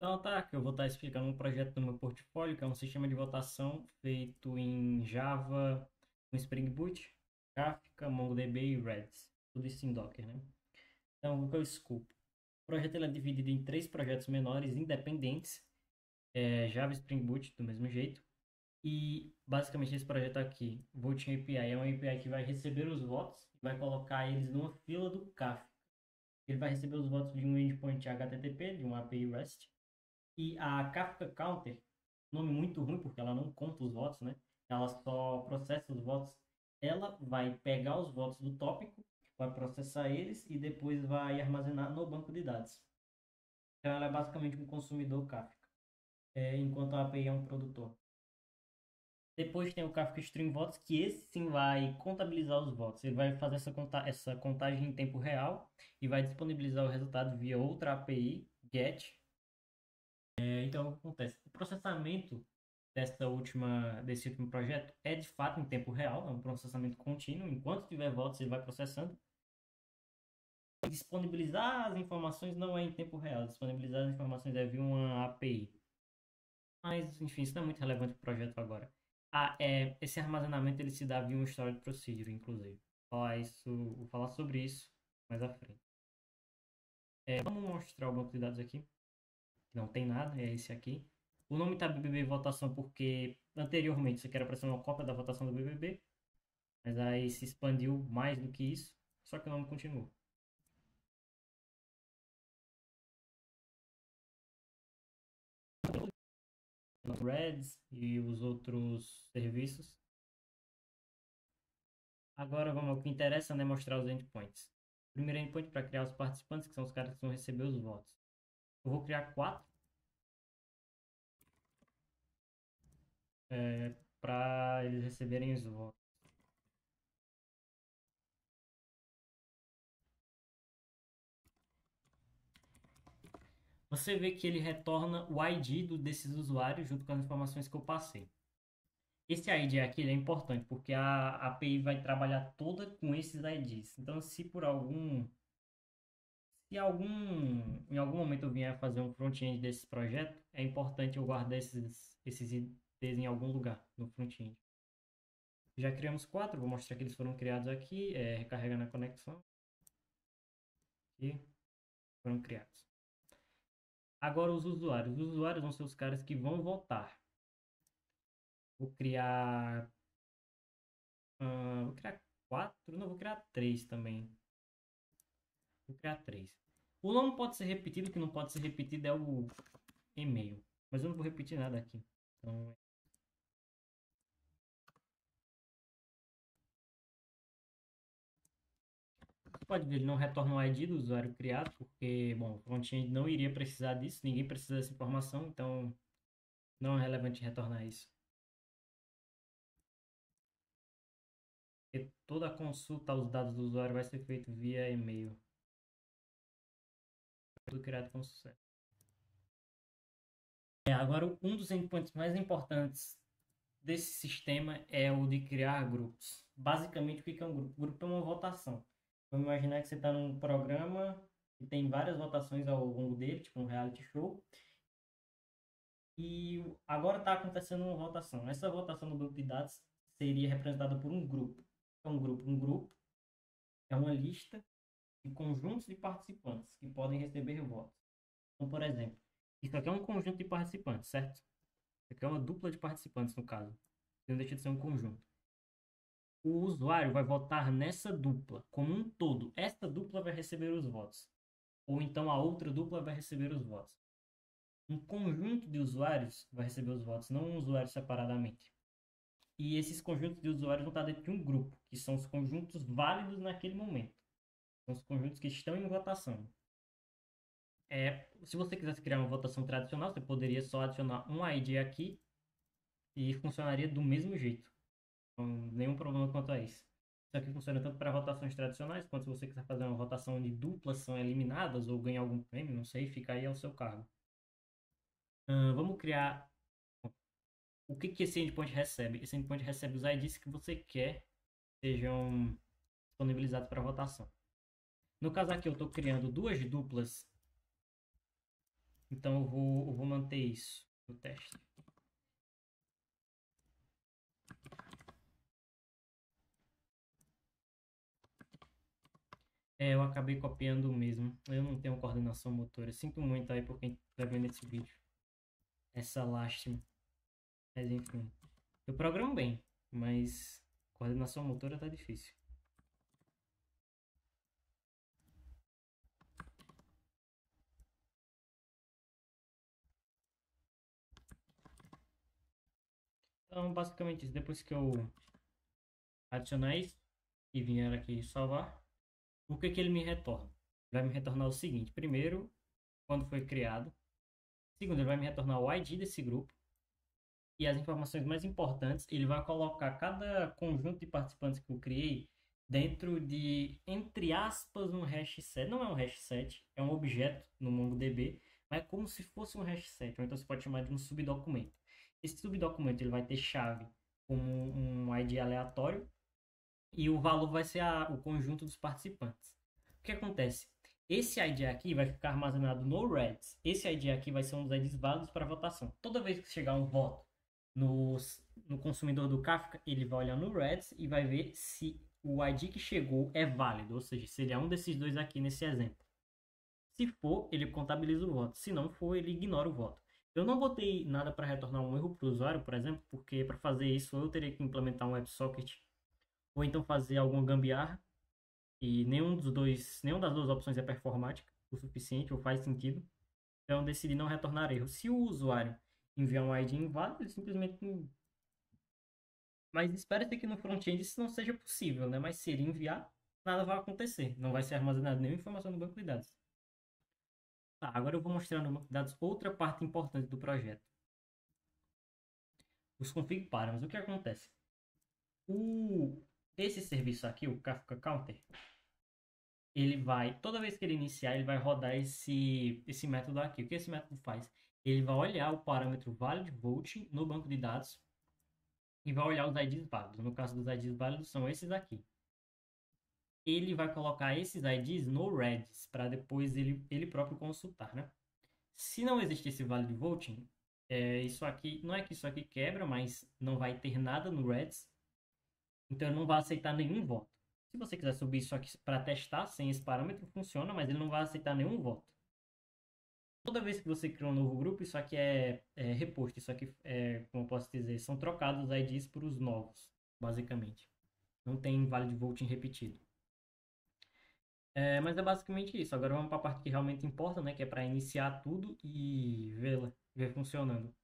Então tá, que eu vou estar explicando um projeto do meu portfólio, que é um sistema de votação feito em Java, com Spring Boot, Kafka, MongoDB e Redis. Tudo isso em Docker, né? Então, o que eu esculpo? O projeto ele é dividido em três projetos menores independentes, Java e Spring Boot, do mesmo jeito. E, basicamente, esse projeto aqui, Voting API, é uma API que vai receber os votos e vai colocar eles numa fila do Kafka. Ele vai receber os votos de um endpoint HTTP, de um API REST, e a Kafka Counter, nome muito ruim porque ela não conta os votos, né? Ela só processa os votos. Ela vai pegar os votos do tópico, vai processar eles e depois vai armazenar no banco de dados. Então ela é basicamente um consumidor Kafka, enquanto a API é um produtor. Depois tem o Kafka Stream Votos, que esse sim vai contabilizar os votos. Ele vai fazer essa contagem em tempo real e vai disponibilizar o resultado via outra API, GET. Então, o que acontece? O processamento desse último projeto é de fato em tempo real, é um processamento contínuo. Enquanto tiver votos, ele vai processando. Disponibilizar as informações não é em tempo real, disponibilizar as informações é via uma API. Mas, enfim, isso não é muito relevante para o projeto agora. Esse armazenamento ele se dá via um storage procedure, inclusive. Vou falar sobre isso mais à frente. Vamos mostrar o banco de dados aqui. Não tem nada, é esse aqui. O nome está BBB Votação porque anteriormente isso aqui era para ser uma cópia da votação do BBB, mas aí se expandiu mais do que isso, só que o nome continua. Reds e os outros serviços. Agora vamos ao que interessa, né? Mostrar os endpoints. Primeiro endpoint para criar os participantes, que são os caras que vão receber os votos. Eu vou criar 4 para eles receberem os votos. Você vê que ele retorna o ID desses usuários junto com as informações que eu passei. Esse ID aqui é importante porque a API vai trabalhar toda com esses IDs. Então, em algum momento eu vier fazer um front-end desse projeto, é importante eu guardar esses IDs em algum lugar no front-end. Já criamos 4, vou mostrar que eles foram criados aqui, recarregando a conexão. E foram criados. Agora os usuários. Os usuários vão ser os caras que vão votar. Vou criar. Vou criar 4? Não, vou criar 3 também. Vou criar 3. O nome pode ser repetido, o que não pode ser repetido é o e-mail. Mas eu não vou repetir nada aqui. Então, você pode ver, ele não retorna o ID do usuário criado, porque, bom, o front-end não iria precisar disso, ninguém precisa dessa informação, então não é relevante retornar isso. Porque toda a consulta aos dados do usuário vai ser feita via e-mail. Tudo criado com sucesso. Agora, um dos endpoints mais importantes desse sistema é o de criar grupos. Basicamente, o que é um grupo? Grupo é uma votação. Vamos imaginar que você está num programa que tem várias votações ao longo dele, tipo um reality show. E agora está acontecendo uma votação. Essa votação no banco de dados seria representada por um grupo. Um grupo é uma lista de conjuntos de participantes que podem receber votos. Então, por exemplo, isso aqui é um conjunto de participantes, certo? Isso aqui é uma dupla de participantes, no caso. Não deixa de ser um conjunto. O usuário vai votar nessa dupla como um todo. Esta dupla vai receber os votos. Ou então a outra dupla vai receber os votos. Um conjunto de usuários vai receber os votos, não um usuário separadamente. E esses conjuntos de usuários vão estar dentro de um grupo, que são os conjuntos válidos naquele momento. São os conjuntos que estão em votação. Se você quisesse criar uma votação tradicional, você poderia só adicionar um ID aqui e funcionaria do mesmo jeito. Então, nenhum problema quanto a isso. Isso aqui funciona tanto para votações tradicionais, quanto se você quiser fazer uma votação onde duplas são eliminadas ou ganhar algum prêmio, não sei, fica aí ao seu cargo. Vamos criar. O que esse endpoint recebe? Esse endpoint recebe os IDs que você quer sejam disponibilizados para votação. No caso aqui, eu estou criando duas duplas Então eu vou manter isso no teste. Eu acabei copiando o mesmo. Eu não tenho coordenação motora. Sinto muito aí por quem tá vendo esse vídeo. Essa lástima. Mas enfim. Eu programo bem, mas coordenação motora tá difícil. Então, basicamente isso. Depois que eu adicionar isso e vier aqui salvar, o que que ele me retorna? Vai me retornar o seguinte. Primeiro, quando foi criado. Segundo, ele vai me retornar o ID desse grupo. E as informações mais importantes, ele vai colocar cada conjunto de participantes que eu criei dentro de, entre aspas, um hash set. Não é um hash set, é um objeto no MongoDB, mas é como se fosse um hash set, ou então você pode chamar de um subdocumento. Esse subdocumento ele vai ter chave como um ID aleatório e o valor vai ser o conjunto dos participantes. O que acontece? Esse ID aqui vai ficar armazenado no Redis. Esse ID aqui vai ser um dos IDs válidos para votação. Toda vez que chegar um voto no, no consumidor do Kafka, ele vai olhar no Redis e vai ver se o ID que chegou é válido, ou seja, se ele é um desses dois aqui nesse exemplo. Se for, ele contabiliza o voto. Se não for, ele ignora o voto. Eu não botei nada para retornar um erro para o usuário, por exemplo, porque para fazer isso eu teria que implementar um WebSocket ou então fazer alguma gambiarra e nenhum das duas opções é performática o suficiente ou faz sentido. Então eu decidi não retornar erro. Se o usuário enviar um ID inválido, ele simplesmente não... Mas espera-se que no front-end isso não seja possível, né? Mas se ele enviar, nada vai acontecer. Não vai ser armazenada nenhuma informação no banco de dados. Tá, agora eu vou mostrar no banco de dados outra parte importante do projeto. Os config params. O que acontece? Esse serviço aqui, o Kafka Counter, ele vai, toda vez que ele iniciar, ele vai rodar esse método aqui. O que esse método faz? Ele vai olhar o parâmetro validVoting no banco de dados e vai olhar os IDs válidos. No caso dos IDs válidos, são esses aqui. Ele vai colocar esses IDs no Redis, para depois ele próprio consultar, né? Se não existir esse validVoting, isso aqui, não é que isso aqui quebra, mas não vai ter nada no Redis, então ele não vai aceitar nenhum voto. Se você quiser subir isso aqui para testar, sem esse parâmetro, funciona, mas ele não vai aceitar nenhum voto. Toda vez que você cria um novo grupo, isso aqui é reposto. Isso aqui, como eu posso dizer, são trocados os IDs para os novos, basicamente. Não tem valid voting repetido. Mas é basicamente isso. Agora vamos para a parte que realmente importa, né? Que é para iniciar tudo e ver funcionando.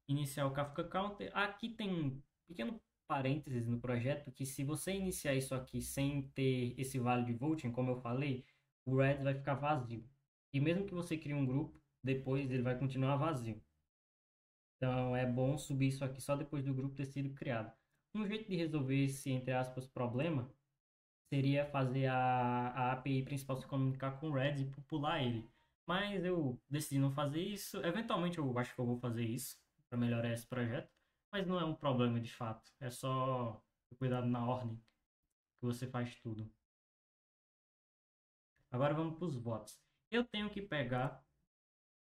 Iniciar o Kafka Counter. Aqui tem um pequeno parênteses no projeto que se você iniciar isso aqui sem ter esse valid voting, como eu falei, o Red vai ficar vazio. E mesmo que você crie um grupo, depois ele vai continuar vazio. Então é bom subir isso aqui só depois do grupo ter sido criado. Um jeito de resolver esse, entre aspas, problema seria fazer a API principal se comunicar com o Red e popular ele. Mas eu decidi não fazer isso. Eventualmente eu acho que eu vou fazer isso para melhorar esse projeto. Mas não é um problema de fato. É só cuidado na ordem que você faz tudo. Agora vamos para os votos. Eu tenho que pegar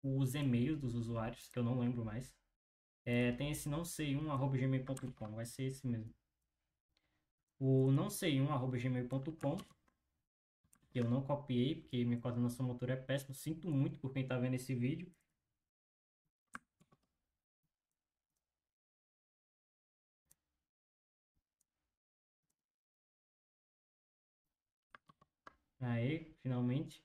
os e-mails dos usuários, que eu não lembro mais. Tem esse não sei gmail.com, vai ser esse mesmo. O não sei gmail.com, que eu não copiei, porque minha coordenação motora é péssima. Sinto muito por quem está vendo esse vídeo. Aí, finalmente.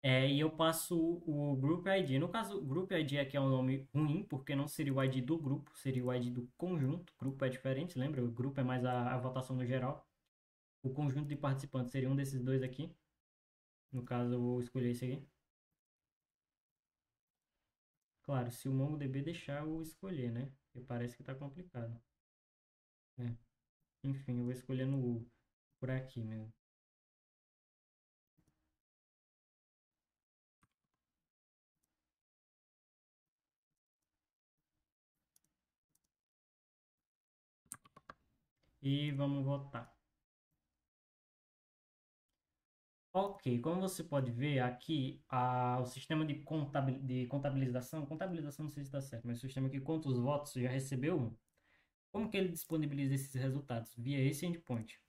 E eu passo o Group ID. No caso, o Group ID aqui é um nome ruim, porque não seria o ID do grupo, seria o ID do conjunto. O grupo é diferente, lembra? O grupo é mais a votação no geral. O conjunto de participantes seria um desses dois aqui. No caso, eu vou escolher esse aqui. Claro, se o MongoDB deixar eu escolher, né? Porque parece que tá complicado. É. Enfim, eu vou escolher por aqui mesmo. E vamos votar. Ok, como você pode ver aqui, o sistema de contabilização não sei se está certo, mas o sistema que conta os votos já recebeu um. Como que ele disponibiliza esses resultados? Via esse endpoint.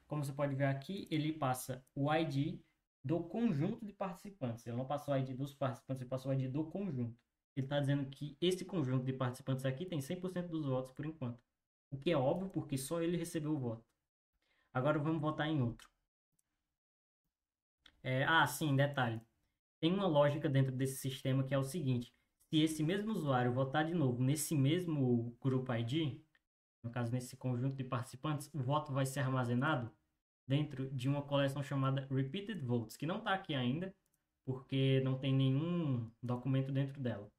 Como você pode ver aqui, ele passa o ID do conjunto de participantes. Ele não passou o ID dos participantes, ele passou o ID do conjunto. Ele está dizendo que esse conjunto de participantes aqui tem 100% dos votos por enquanto. O que é óbvio, porque só ele recebeu o voto. Agora vamos votar em outro. Sim, detalhe. Tem uma lógica dentro desse sistema que é o seguinte: se esse mesmo usuário votar de novo nesse mesmo grupo ID, no caso nesse conjunto de participantes, o voto vai ser armazenado dentro de uma coleção chamada Repeated Votes, que não está aqui ainda, porque não tem nenhum documento dentro dela.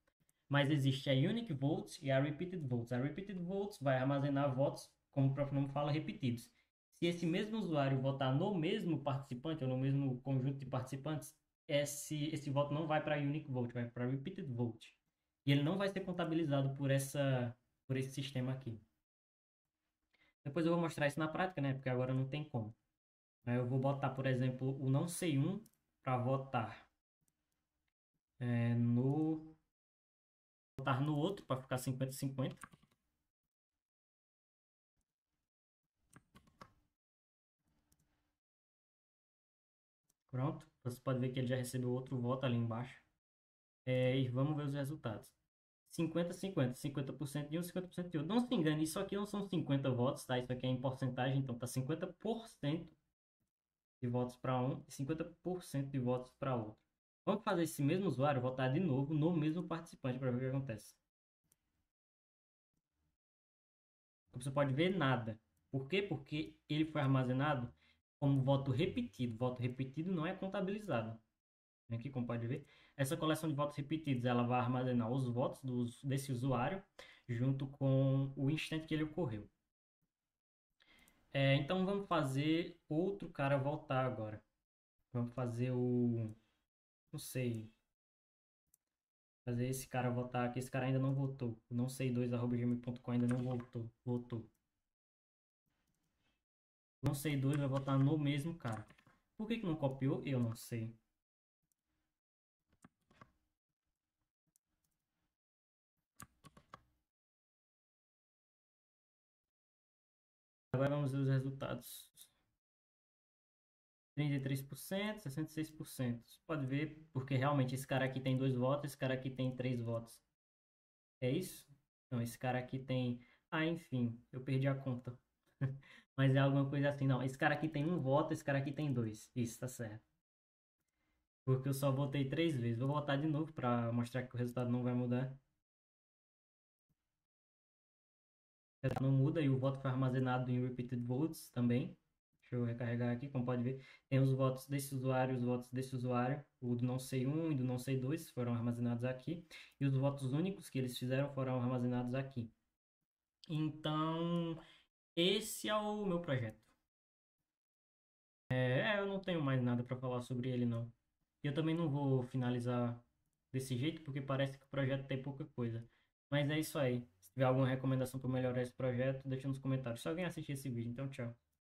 Mas existe a Unique Votes e a Repeated Votes. A Repeated Votes vai armazenar votos, como o próprio nome fala, repetidos. Se esse mesmo usuário votar no mesmo participante ou no mesmo conjunto de participantes, esse voto não vai para a Unique Vote, vai para a Repeated Vote. E ele não vai ser contabilizado por esse sistema aqui. Depois eu vou mostrar isso na prática, né? Porque agora não tem como. Eu vou botar, por exemplo, o não sei um para votar no outro para ficar 50-50. Pronto. Você pode ver que ele já recebeu outro voto ali embaixo. E vamos ver os resultados. 50-50. 50% de um, 50% de outro. Não se engane, isso aqui não são 50 votos, tá? Isso aqui é em porcentagem, então tá 50% de votos para um e 50% de votos para outro. Vamos fazer esse mesmo usuário votar de novo no mesmo participante para ver o que acontece. Você pode ver nada. Por quê? Porque ele foi armazenado como voto repetido. Voto repetido não é contabilizado. Aqui, como pode ver, essa coleção de votos repetidos, ela vai armazenar os votos desse usuário junto com o instante que ele ocorreu. Então vamos fazer outro cara voltar agora. Vamos fazer não sei, fazer esse cara votar aqui. Esse cara ainda não votou. O não sei 2@gmail.com ainda não votou. Não sei 2 vai votar no mesmo cara. Por que não copiou? Eu não sei. Agora vamos ver os resultados. 33%, 66%. Você pode ver, porque realmente esse cara aqui tem 2 votos, esse cara aqui tem 3 votos. É isso? Não, esse cara aqui tem... enfim, eu perdi a conta. Mas é alguma coisa assim. Não, esse cara aqui tem 1 voto, esse cara aqui tem 2. Isso, tá certo. Porque eu só votei 3 vezes. Vou votar de novo para mostrar que o resultado não vai mudar. Não muda e o voto foi armazenado em Repeated Votes também. Deixa eu recarregar aqui, como pode ver. Tem os votos desse usuário, os votos desse usuário. O do não sei 1 e do não sei 2 foram armazenados aqui. E os votos únicos que eles fizeram foram armazenados aqui. Então, esse é o meu projeto. Eu não tenho mais nada para falar sobre ele, não. Eu também não vou finalizar desse jeito, porque parece que o projeto tem pouca coisa. Mas é isso aí. Se tiver alguma recomendação para melhorar esse projeto, deixa nos comentários. Se alguém assistir esse vídeo, então tchau.